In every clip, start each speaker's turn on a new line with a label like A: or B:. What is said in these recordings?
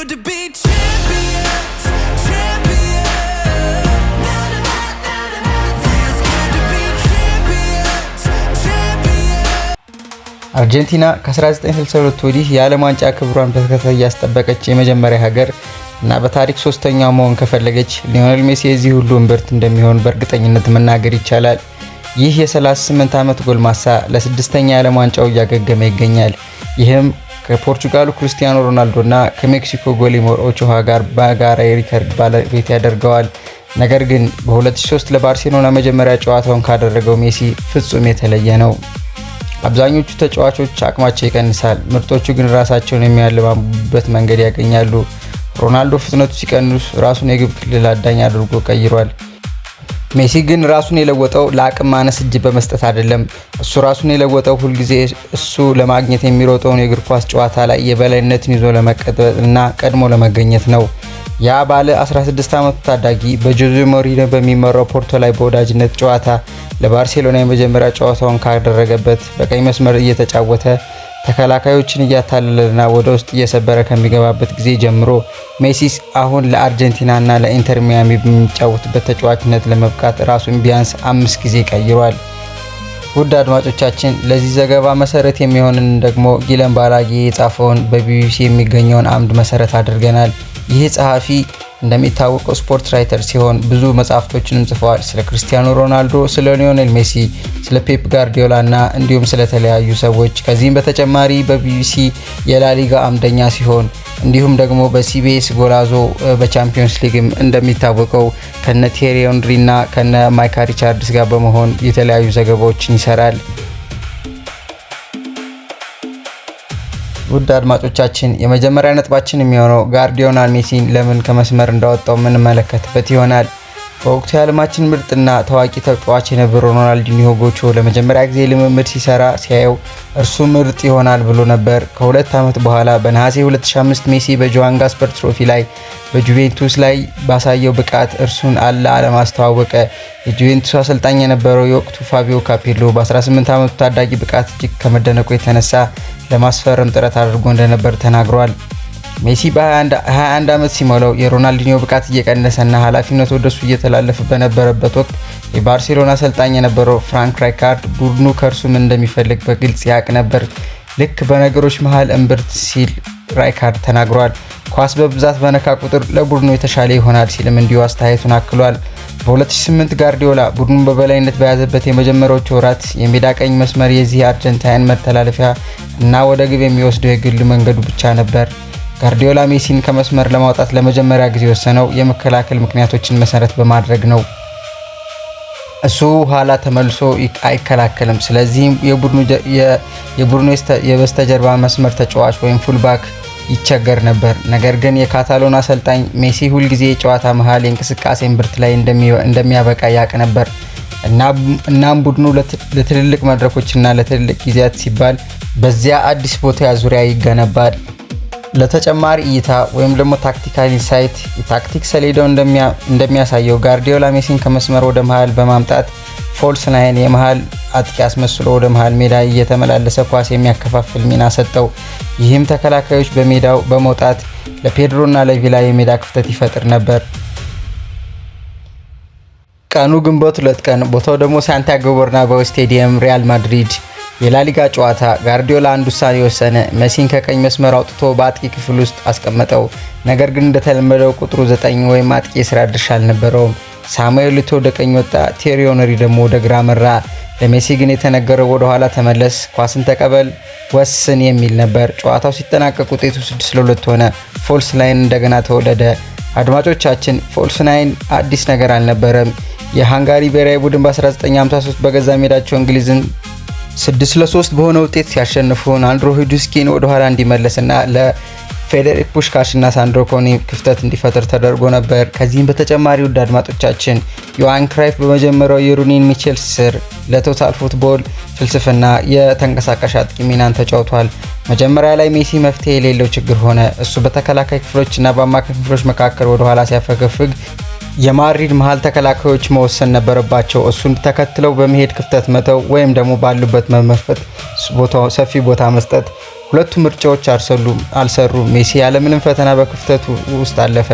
A: good to be champions, champions. Feels good to be champions, champions.
B: አርጀንቲና ከ1962 ወዲህ የዓለም ዋንጫ ክብሯን በተከታታይ ያስጠበቀች የመጀመሪያ ሀገር እና በታሪክ ሶስተኛው መሆን ከፈለገች ሊዮኔል ሜሲ የዚህ ሁሉ እምብርት እንደሚሆን በእርግጠኝነት መናገር ይቻላል። ይህ የ38 ዓመት ጎልማሳ ለስድስተኛ የዓለም ዋንጫው እያገገመ ይገኛል። ይህም ከፖርቹጋሉ ክሪስቲያኖ ሮናልዶ እና ከሜክሲኮ ጎሊሞር ኦቾሃ ጋር በጋራ የሪከርድ ባለቤት ያደርገዋል። ነገር ግን በ2003 ለባርሴሎና መጀመሪያ ጨዋታውን ካደረገው ሜሲ ፍጹም የተለየ ነው። አብዛኞቹ ተጫዋቾች አቅማቸው ይቀንሳል፣ ምርጦቹ ግን ራሳቸውን የሚያለማምዱበት መንገድ ያገኛሉ። ሮናልዶ ፍጥነቱ ሲቀንስ ራሱን የግብ ክልል አዳኝ አድርጎ ቀይሯል። ሜሲ ግን ራሱን የለወጠው ለአቅም ማነስ እጅ በመስጠት አይደለም። እሱ ራሱን የለወጠው ሁልጊዜ እሱ ለማግኘት የሚሮጠውን የእግር ኳስ ጨዋታ ላይ የበላይነትን ይዞ ለመቀጠል እና ቀድሞ ለመገኘት ነው። ያ ባለ 16 ዓመቱ ታዳጊ በጆዜ ሞሪኖ በሚመራው ፖርቶ ላይ በወዳጅነት ጨዋታ ለባርሴሎና የመጀመሪያ ጨዋታውን ካደረገበት በቀኝ መስመር እየተጫወተ ተከላካዮችን እያታለለና ወደ ውስጥ እየሰበረ ከሚገባበት ጊዜ ጀምሮ ሜሲ አሁን ለአርጀንቲና እና ለኢንተር ሚያሚ በሚጫወትበት ተጫዋችነት ለመብቃት ራሱን ቢያንስ 5 ጊዜ ቀይሯል። ውድ አድማጮቻችን ለዚህ ዘገባ መሰረት የሚሆንን ደግሞ ጊለን ባላጌ የጻፈውን በቢቢሲ የሚገኘውን አምድ መሰረት አድርገናል። ይህ ጸሐፊ እንደሚታወቀው ስፖርት ራይተር ሲሆን ብዙ መጽሐፍቶችንም ጽፏል። ስለ ክርስቲያኖ ሮናልዶ፣ ስለ ሊዮኔል ሜሲ፣ ስለ ፔፕ ጋርዲዮላ እና እንዲሁም ስለተለያዩ ሰዎች። ከዚህም በተጨማሪ በቢቢሲ የላሊጋ አምደኛ ሲሆን እንዲሁም ደግሞ በሲቢኤስ ጎላዞ በቻምፒዮንስ ሊግም እንደሚታወቀው ከነ ቴሪ ሄንሪ እና ከነ ማይካ ሪቻርድስ ጋር በመሆን የተለያዩ ዘገባዎችን ይሰራል። ውድ አድማጮቻችን የመጀመሪያ ነጥባችን የሚሆነው ጋርዲዮላ ሜሲን ለምን ከመስመር እንዳወጣው የምንመለከትበት ይሆናል። በወቅቱ የዓለማችን ምርጥና ታዋቂ ተጫዋች የነበረው ሮናልዲኒሆ ጎቾ ለመጀመሪያ ጊዜ ልምምድ ሲሰራ ሲያየው እርሱ ምርጥ ይሆናል ብሎ ነበር። ከሁለት ዓመት በኋላ በነሐሴ 2005 ሜሲ በጆሃን ጋስፐር ትሮፊ ላይ በጁቬንቱስ ላይ ባሳየው ብቃት እርሱን ለዓለም አስተዋወቀ። የጁቬንቱስ አሰልጣኝ የነበረው የወቅቱ ፋቢዮ ካፔሎ በ18 ዓመቱ ታዳጊ ብቃት እጅግ ከመደነቁ የተነሳ ለማስፈረም ጥረት አድርጎ እንደነበር ተናግሯል። ሜሲ በ21 ዓመት ሲሞላው የሮናልዲኒዮ ብቃት እየቀነሰና ኃላፊነቱ ወደሱ እየተላለፈ በነበረበት ወቅት የባርሴሎና አሰልጣኝ የነበረው ፍራንክ ራይካርድ ቡድኑ ከእርሱ ምን እንደሚፈልግ በግልጽ ያውቅ ነበር። ልክ በነገሮች መሃል እምብርት ሲል ራይካርድ ተናግሯል። ኳስ በብዛት በነካ ቁጥር ለቡድኑ የተሻለ ይሆናል ሲልም እንዲሁ አስተያየቱን አክሏል። በ2008 ጋርዲዮላ ቡድኑን በበላይነት በያዘበት የመጀመሪያዎቹ ወራት የሜዳ ቀኝ መስመር የዚህ አርጀንታይን መተላለፊያ እና ወደ ግብ የሚወስደው የግል መንገዱ ብቻ ነበር። ጋርዲዮላ ሜሲን ከመስመር ለማውጣት ለመጀመሪያ ጊዜ የወሰነው የመከላከል ምክንያቶችን መሰረት በማድረግ ነው። እሱ ኋላ ተመልሶ አይከላከልም። ስለዚህም የቡድኑ የበስተጀርባ መስመር ተጫዋች ወይም ፉልባክ ይቸገር ነበር። ነገር ግን የካታሎን አሰልጣኝ ሜሲ ሁልጊዜ የጨዋታ መሃል የእንቅስቃሴ እምብርት ላይ እንደሚያበቃ ያውቅ ነበር። እናም ቡድኑ ለትልልቅ መድረኮችና ለትልልቅ ጊዜያት ሲባል በዚያ አዲስ ቦታ ዙሪያ ይገነባል። ለተጨማሪ እይታ ወይም ደግሞ ታክቲካል ኢንሳይት የታክቲክ ሰሌዳው እንደሚያሳየው ጋርዲዮላ ሜሲን ከመስመር ወደ መሃል በማምጣት ፎልስ ናይን የመሃል አጥቂ አስመስሎ ወደ መሃል ሜዳ እየተመላለሰ ኳስ የሚያከፋፍል ሚና ሰጠው። ይህም ተከላካዮች በሜዳው በመውጣት ለፔድሮ እና ለቪላ የሜዳ ክፍተት ይፈጥር ነበር። ቀኑ ግንቦት 2 ቀን፣ ቦታው ደግሞ ሳንቲያጎ በርናባው ስቴዲየም ሪያል ማድሪድ። የላሊጋ ጨዋታ። ጋርዲዮላ አንድ ውሳኔ ወሰነ። ሜሲን ከቀኝ መስመር አውጥቶ በአጥቂ ክፍል ውስጥ አስቀመጠው። ነገር ግን እንደተለመደው ቁጥሩ 9 ወይም አጥቂ የስራ ድርሻ አልነበረውም። ሳሙኤል ኢቶ ወደ ቀኝ ወጣ፣ ቴሪ ሄንሪ ደግሞ ወደ ግራ መራ። ለሜሲ ግን የተነገረው ወደ ኋላ ተመለስ፣ ኳስን ተቀበል፣ ወስን የሚል ነበር። ጨዋታው ሲጠናቀቅ ውጤቱ 6-2 ሆነ። ፎልስ ናይን እንደገና ተወለደ። አድማጮቻችን ፎልስ ናይን አዲስ ነገር አልነበረም። የሃንጋሪ ብሔራዊ ቡድን በ1953 በገዛ ሜዳቸው እንግሊዝን 6-3 በሆነ ውጤት ሲያሸንፉ አንድሮ ሂዱስኪን ወደ ኋላ እንዲመለስና ለፌዴሪክ ፑሽካሽ እና ሳንድሮ ኮኒ ክፍተት እንዲፈጥር ተደርጎ ነበር። ከዚህም በተጨማሪ ውድ አድማጮቻችን ዮሃን ክራይፍ በመጀመሪያው የሩኒን ሚቼል ስር ለቶታል ፉትቦል ፍልስፍና የተንቀሳቃሽ አጥቂ ሚናን ተጫውቷል። መጀመሪያ ላይ ሜሲ መፍትሄ የሌለው ችግር ሆነ። እሱ በተከላካይ ክፍሎችና በአማካይ ክፍሎች መካከል ወደ ኋላ ሲያፈገፍግ የማድሪድ መሃል ተከላካዮች መወሰን ነበረባቸው። እሱን ተከትለው በመሄድ ክፍተት መተው ወይም ደግሞ ባሉበት መመርፈት ሰፊ ቦታ መስጠት። ሁለቱ ምርጫዎች አልሰሩም። ሜሲ ያለምንም ፈተና በክፍተቱ ውስጥ አለፈ።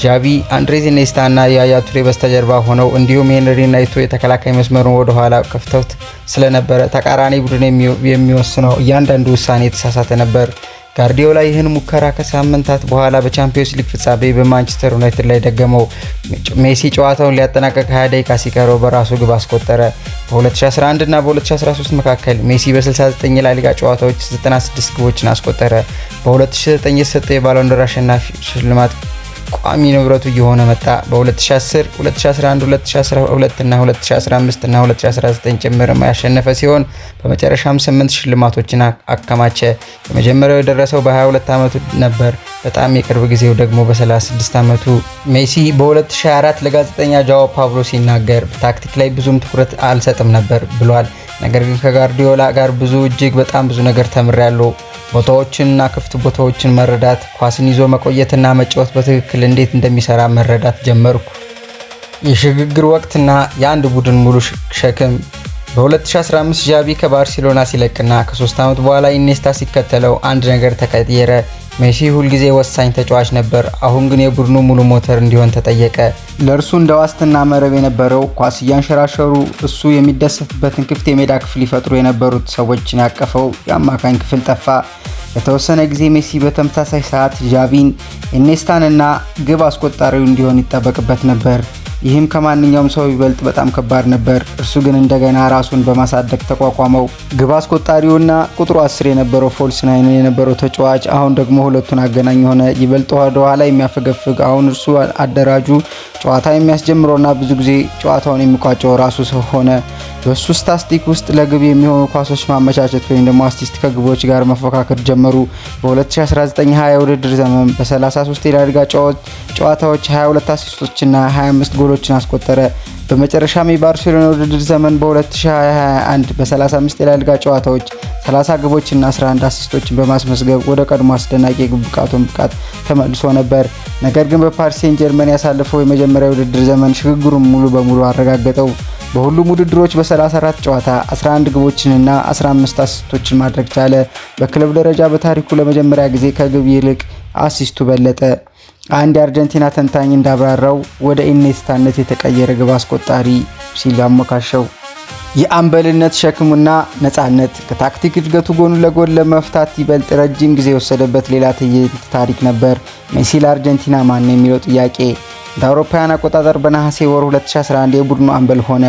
B: ዣቪ፣ አንድሬስ ኢኒየስታ እና ያያ ቱሬ በስተጀርባ ሆነው እንዲሁም ሄንሪ እና ኢቶ የተከላካይ መስመሩን ወደ ኋላ ከፍተውት ስለነበረ ተቃራኒ ቡድን የሚወስነው እያንዳንዱ ውሳኔ የተሳሳተ ነበር። ጋርዲዮላ ይህን ሙከራ ከሳምንታት በኋላ በቻምፒዮንስ ሊግ ፍጻሜ በማንቸስተር ዩናይትድ ላይ ደገመው። ሜሲ ጨዋታውን ሊያጠናቀቅ 20 ደቂቃ ሲቀረው በራሱ ግብ አስቆጠረ። በ2011 እና በ2013 መካከል ሜሲ በ69 የላሊጋ ጨዋታዎች 96 ግቦችን አስቆጠረ። በ2009 የተሰጠው የባሎን ዶር አሸናፊ ሽልማት ቋሚ ንብረቱ እየሆነ መጣ። በ2010፣ 2011፣ 2012 እና 2015 እና 2019 ጭምር ያሸነፈ ሲሆን በመጨረሻም 8 ሽልማቶችን አከማቸ። የመጀመሪያው የደረሰው በ22 ዓመቱ ነበር። በጣም የቅርብ ጊዜው ደግሞ በ36 ዓመቱ። ሜሲ በ2024 ለጋዜጠኛ ጃኦ ፓብሎ ሲናገር ታክቲክ ላይ ብዙም ትኩረት አልሰጥም ነበር ብሏል። ነገር ግን ከጋርዲዮላ ጋር እጅግ በጣም ብዙ ነገር ተምሬያለሁ። ቦታዎችንና ክፍት ቦታዎችን መረዳት፣ ኳስን ይዞ መቆየትና መጫወት በትክክል እንዴት እንደሚሰራ መረዳት ጀመርኩ። የሽግግር ወቅትና የአንድ ቡድን ሙሉ ሸክም። በ2015 ዣቪ ከባርሴሎና ሲለቅና ከ3 ዓመት በኋላ ኢኒየስታ ሲከተለው አንድ ነገር ተቀየረ። ሜሲ ሁልጊዜ ወሳኝ ተጫዋች ነበር። አሁን ግን የቡድኑ ሙሉ ሞተር እንዲሆን ተጠየቀ። ለእርሱ እንደ ዋስትና መረብ የነበረው ኳስ እያንሸራሸሩ እሱ የሚደሰትበትን ክፍት የሜዳ ክፍል ይፈጥሩ የነበሩት ሰዎችን ያቀፈው የአማካኝ ክፍል ጠፋ። ለተወሰነ ጊዜ ሜሲ በተመሳሳይ ሰዓት ዣቪን፣ ኢኒየስታን እና ግብ አስቆጣሪው እንዲሆን ይጠበቅበት ነበር። ይህም ከማንኛውም ሰው ይበልጥ በጣም ከባድ ነበር። እርሱ ግን እንደገና ራሱን በማሳደግ ተቋቋመው። ግብ አስቆጣሪውና ቁጥሩ 10 የነበረው ፎልስ ናይን የነበረው ተጫዋች አሁን ደግሞ ሁለቱን አገናኝ ሆነ። ይበልጥ ወደ ኋላ የሚያፈገፍግ አሁን እርሱ አደራጁ፣ ጨዋታ የሚያስጀምረውና ብዙ ጊዜ ጨዋታውን የሚቋጨው ራሱ ሰው ሆነ። በሱ ስታስቲክ ውስጥ ለግብ የሚሆኑ ኳሶች ማመቻቸት ወይም ደግሞ አሲስት ከግቦች ጋር መፎካከር ጀመሩ። በ2019-20 የውድድር ዘመን በ33 የላሊጋ ጨዋታዎች 22 አሲስቶችና 25 ጎሎችን አስቆጠረ። በመጨረሻም የባርሴሎና የውድድር ዘመን በ2021 በ35 የላሊጋ ጨዋታዎች 30 ግቦችና 11 አሲስቶችን በማስመዝገብ ወደ ቀድሞ አስደናቂ የግብ ብቃት ተመልሶ ነበር። ነገር ግን በፓሪስ ሴን ጀርመን ያሳለፈው የመጀመሪያ የውድድር ዘመን ሽግግሩን ሙሉ በሙሉ አረጋገጠው። በሁሉም ውድድሮች በ34 ጨዋታ 11 ግቦችንና 15 አሲስቶችን ማድረግ ቻለ። በክለብ ደረጃ በታሪኩ ለመጀመሪያ ጊዜ ከግብ ይልቅ አሲስቱ በለጠ። አንድ የአርጀንቲና ተንታኝ እንዳብራራው ወደ ኢኒየስታነት የተቀየረ ግብ አስቆጣሪ ሲል አሞካሸው። የአምበልነት ሸክሙና ነፃነት ከታክቲክ እድገቱ ጎን ለጎን ለመፍታት ይበልጥ ረጅም ጊዜ የወሰደበት ሌላ ትዕይንት ታሪክ ነበር። ሜሲ ለአርጀንቲና ማን ነው የሚለው ጥያቄ እንደ አውሮፓውያን አቆጣጠር በነሐሴ ወር 2011 የቡድኑ አምበል ሆነ።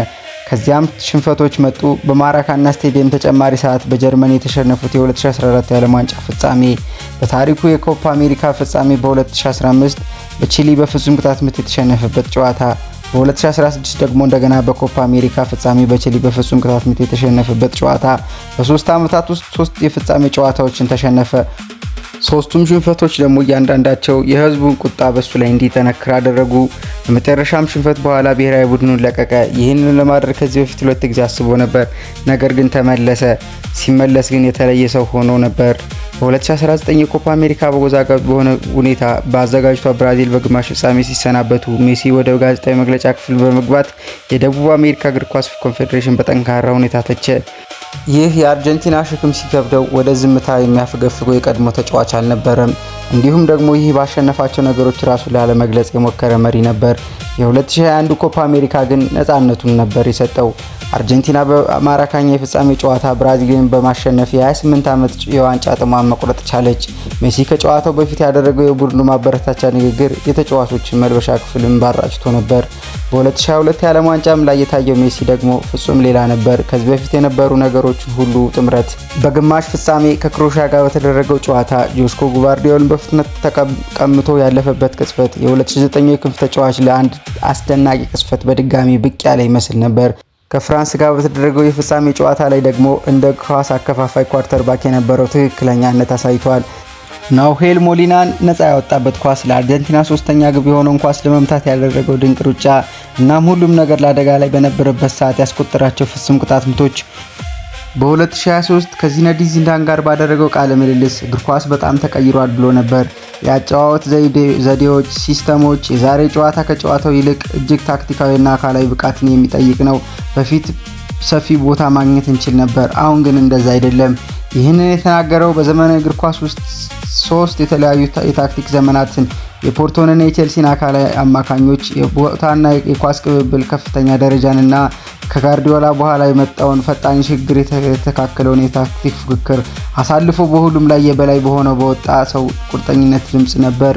B: ከዚያም ሽንፈቶች መጡ። በማራካና ስቴዲየም ተጨማሪ ሰዓት በጀርመን የተሸነፉት የ2014 የዓለም ዋንጫ ፍጻሜ፣ በታሪኩ የኮፓ አሜሪካ ፍጻሜ፣ በ2015 በቺሊ በፍጹም ቅጣት ምት የተሸነፈበት ጨዋታ፣ በ2016 ደግሞ እንደገና በኮፓ አሜሪካ ፍጻሜ በቺሊ በፍጹም ቅጣት ምት የተሸነፈበት ጨዋታ። በ3 ዓመታት ውስጥ 3 የፍጻሜ ጨዋታዎችን ተሸነፈ። ሶስቱም ሽንፈቶች ደግሞ እያንዳንዳቸው የህዝቡን ቁጣ በሱ ላይ እንዲጠነክር አደረጉ። በመጨረሻም ሽንፈት በኋላ ብሔራዊ ቡድኑን ለቀቀ። ይህንን ለማድረግ ከዚህ በፊት 2 ጊዜ አስቦ ነበር፣ ነገር ግን ተመለሰ። ሲመለስ ግን የተለየ ሰው ሆኖ ነበር። በ2019 የኮፓ አሜሪካ በወዛጋቢ በሆነ ሁኔታ በአዘጋጅቷ ብራዚል በግማሽ ፍጻሜ ሲሰናበቱ ሜሲ ወደ ጋዜጣዊ መግለጫ ክፍል በመግባት የደቡብ አሜሪካ እግር ኳስ ኮንፌዴሬሽን በጠንካራ ሁኔታ ተቸ። ይህ የአርጀንቲና ሸክም ሲከብደው ወደ ዝምታ የሚያፈገፍገው የቀድሞ ተጫዋች አልነበረም። እንዲሁም ደግሞ ይህ ባሸነፋቸው ነገሮች ራሱን ላለመግለጽ የሞከረ መሪ ነበር። የ2021 ኮፓ አሜሪካ ግን ነፃነቱን ነበር የሰጠው። አርጀንቲና በማራካኛ የፍጻሜ ጨዋታ ብራዚልን በማሸነፍ የ28 ዓመት የዋንጫ ጥሟን መቁረጥ ቻለች። ሜሲ ከጨዋታው በፊት ያደረገው የቡድኑ ማበረታቻ ንግግር የተጫዋቾችን መልበሻ ክፍልን ባራጭቶ ነበር። በ2022 የዓለም ዋንጫም ላይ የታየው ሜሲ ደግሞ ፍጹም ሌላ ነበር። ከዚህ በፊት የነበሩ ነገሮችን ሁሉ ጥምረት። በግማሽ ፍጻሜ ከክሮሻ ጋር በተደረገው ጨዋታ ጆስኮ ጉቫርዲዮልን በፍጥነት ተቀምቶ ያለፈበት ቅጽበት የ2009 የክንፍ ተጫዋች ለአንድ አስደናቂ ቅጽበት በድጋሚ ብቅ ያለ ይመስል ነበር። ከፍራንስ ጋር በተደረገው የፍጻሜ ጨዋታ ላይ ደግሞ እንደ ኳስ አከፋፋይ ኳርተርባክ የነበረው ትክክለኛነት አሳይቷል። ናውሄል ሞሊናን ነፃ ያወጣበት ኳስ፣ ለአርጀንቲና 3ኛ ግብ የሆነውን ኳስ ለመምታት ያደረገው ድንቅ ሩጫ፣ እናም ሁሉም ነገር ለአደጋ ላይ በነበረበት ሰዓት ያስቆጠራቸው ፍጹም ቅጣት ምቶች። በ2023 ከዚነዲን ዚዳን ጋር ባደረገው ቃለ ምልልስ እግር ኳስ በጣም ተቀይሯል ብሎ ነበር። የአጨዋወት ዘዴዎች፣ ሲስተሞች፣ የዛሬ ጨዋታ ከጨዋታው ይልቅ እጅግ ታክቲካዊና አካላዊ ብቃትን የሚጠይቅ ነው። በፊት ሰፊ ቦታ ማግኘት እንችል ነበር፣ አሁን ግን እንደዛ አይደለም። ይህንን የተናገረው በዘመናዊ እግር ኳስ ውስጥ 3 የተለያዩ የታክቲክ ዘመናትን የፖርቶንና የቼልሲን አካላዊ አማካኞች የቦታና የኳስ ቅብብል ከፍተኛ ደረጃንና ከጋርዲዮላ በኋላ የመጣውን ፈጣን ሽግግር የተካከለውን የታክቲክ ፉክክር አሳልፎ በሁሉም ላይ የበላይ በሆነው በወጣ ሰው ቁርጠኝነት ድምጽ ነበር።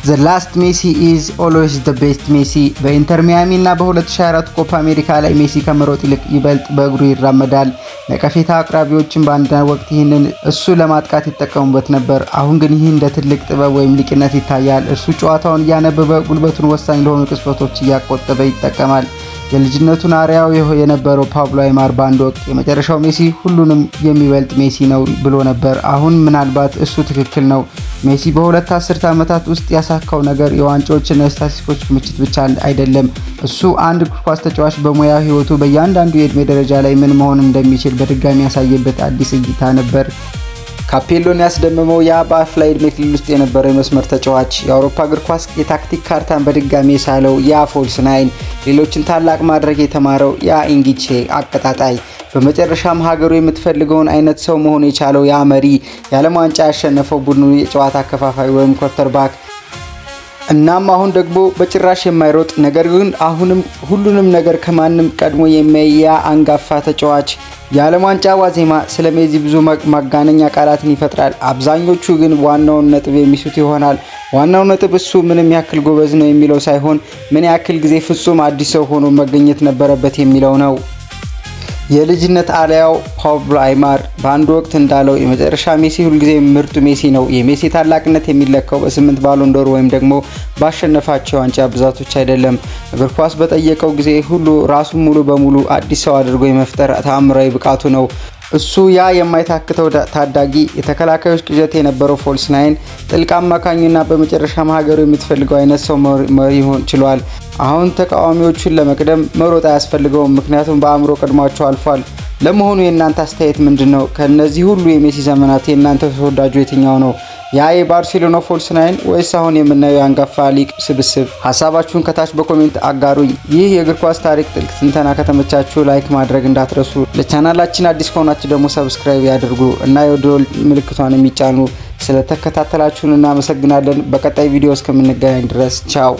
B: The last Messi is always the best Messi በኢንተር ሚያሚ እና በ2024 ኮፓ አሜሪካ ላይ ሜሲ ከመሮጥ ይልቅ ይበልጥ በእግሩ ይራመዳል። ነቀፌታ አቅራቢዎችን በአንድ ወቅት ይህንን እሱ ለማጥቃት ይጠቀሙበት ነበር። አሁን ግን ይህ እንደ ትልቅ ጥበብ ወይም ሊቅነት ይታያል። እርሱ ጨዋታውን እያነበበ ጉልበቱን ወሳኝ ለሆኑ ቅጽበቶች እያቆጠበ ይጠቀማል። የልጅነቱን አርያው የነበረው ፓብሎ አይማር በአንድ ወቅት የመጨረሻው ሜሲ ሁሉንም የሚበልጥ ሜሲ ነው ብሎ ነበር። አሁን ምናልባት እሱ ትክክል ነው። ሜሲ በሁለት አስርተ ዓመታት ውስጥ ያሳካው ነገር የዋንጫዎችና የስታቲስቲክስ ክምችት ብቻ አይደለም። እሱ አንድ እግር ኳስ ተጫዋች በሙያ ህይወቱ በእያንዳንዱ የእድሜ ደረጃ ላይ ምን መሆን እንደሚችል በድጋሚ ያሳየበት አዲስ እይታ ነበር። ካፔሎን ያስደመመው ያ በአፍላ ዕድሜ ክልል ውስጥ የነበረው የመስመር ተጫዋች የአውሮፓ እግር ኳስ የታክቲክ ካርታን በድጋሚ የሳለው ያ ፎልስ ናይን፣ ሌሎችን ታላቅ ማድረግ የተማረው ያ ኢንጊቼ አቀጣጣይ፣ በመጨረሻም ሀገሩ የምትፈልገውን አይነት ሰው መሆን የቻለው ያ መሪ፣ የዓለም ዋንጫ ያሸነፈው ቡድኑ የጨዋታ አከፋፋይ ወይም ኮርተርባክ። እናም አሁን ደግሞ በጭራሽ የማይሮጥ ነገር ግን አሁንም ሁሉንም ነገር ከማንም ቀድሞ የሚያይ ያ አንጋፋ ተጫዋች። የዓለም ዋንጫ ዋዜማ ስለ ሜሲ ብዙ ማጋነኛ ቃላትን ይፈጥራል። አብዛኞቹ ግን ዋናውን ነጥብ የሚሱት ይሆናል። ዋናው ነጥብ እሱ ምንም ያክል ጎበዝ ነው የሚለው ሳይሆን ምን ያክል ጊዜ ፍጹም አዲስ ሰው ሆኖ መገኘት ነበረበት የሚለው ነው። የልጅነት አልያው ፓብሎ አይማር በአንድ ወቅት እንዳለው የመጨረሻ ሜሲ ሁልጊዜ ምርጡ ሜሲ ነው። የሜሲ ታላቅነት የሚለካው በ8 ባሎን ዶር ወይም ደግሞ ባሸነፋቸው ዋንጫ ብዛቶች አይደለም። እግር ኳስ በጠየቀው ጊዜ ሁሉ ራሱን ሙሉ በሙሉ አዲስ ሰው አድርጎ የመፍጠር ተአምራዊ ብቃቱ ነው። እሱ ያ የማይታክተው ታዳጊ የተከላካዮች ቅዠት የነበረው ፎልስ ናይን፣ ጥልቅ አማካኝና በመጨረሻም ሀገሩ የምትፈልገው አይነት ሰው መሪ ሆን ችሏል። አሁን ተቃዋሚዎቹን ለመቅደም መሮጥ አያስፈልገውም፣ ምክንያቱም በአእምሮ ቀድሟቸው አልፏል። ለመሆኑ የእናንተ አስተያየት ምንድነው? ከነዚህ ሁሉ የሜሲ ዘመናት የእናንተ ተወዳጁ የትኛው ነው? ያ የባርሴሎና ፎልስ ናይን ወይስ አሁን የምናየው የአንጋፋ ሊቅ ስብስብ? ሀሳባችሁን ከታች በኮሜንት አጋሩኝ። ይህ የእግር ኳስ ታሪክ ጥልቅ ትንተና ከተመቻችሁ ላይክ ማድረግ እንዳትረሱ። ለቻናላችን አዲስ ከሆናችሁ ደግሞ ሰብስክራይብ ያድርጉ እና የደወል ምልክቷን የሚጫኑ። ስለተከታተላችሁን እናመሰግናለን። በቀጣይ ቪዲዮ እስከምንገናኝ ድረስ ቻው።